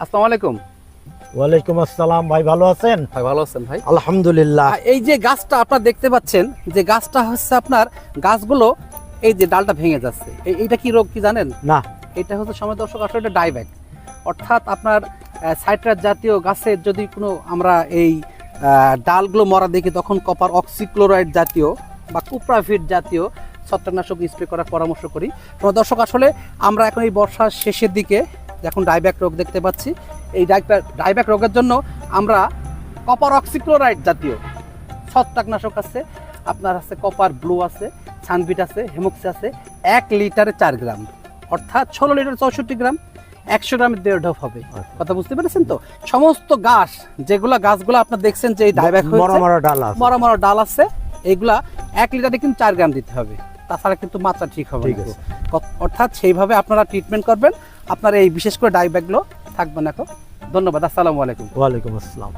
আসসালামু আলাইকুম। ওয়ালাইকুম আসসালাম। ভাই ভালো আছেন? ভাই ভালো আছেন ভাই? আলহামদুলিল্লাহ। এই যে গাছটা আপনারা দেখতে পাচ্ছেন, যে গাছটা হচ্ছে আপনার গাছগুলো এই যে ডালটা ভেঙে যাচ্ছে, এইটা কি রোগ কি জানেন? না। এটা হচ্ছে সময় দর্শক আসলে এটা ডাইব্যাক, অর্থাৎ আপনার সাইট্রাস জাতীয় গাছের যদি কোনো আমরা এই ডালগুলো মরা দেখি তখন কপার অক্সিক্লোরাইড জাতীয় বা কুপ্রাফিট জাতীয় ছত্রাকনাশক স্প্রে করার পরামর্শ করি। তো দর্শক আসলে আমরা এখন এই বর্ষার শেষের দিকে এখন ডাইব্যাক রোগ দেখতে পাচ্ছি। এই ডাইব্যাক রোগের জন্য আমরা কপার অক্সিক্লোরাইড জাতীয় ছত্রাকনাশক আছে, আপনার আছে কপার ব্লু আছে, সানভিট আছে, হেমক্সি আছে, 1 লিটারে 4 গ্রাম, অর্থাৎ 16 লিটার 64 গ্রাম, 100 গ্রামের 1.5 ঢোপ হবে। কথা বুঝতে পেরেছেন তো? সমস্ত গাছগুলো আপনার দেখছেন যে এই ডাইব্যাক মরা মরা ডাল আছে, এইগুলা 1 লিটারে কিন্তু 4 গ্রাম দিতে হবে, তাছাড়া কিন্তু মাত্রা ঠিক হবে না। অর্থাৎ সেইভাবে আপনারা ট্রিটমেন্ট করবেন, আপনার এই বিশেষ করে ডাইব্যাকগুলো থাকবে না। ধন্যবাদ। আসসালামু আলাইকুম। ওয়ালাইকুম আসসালাম।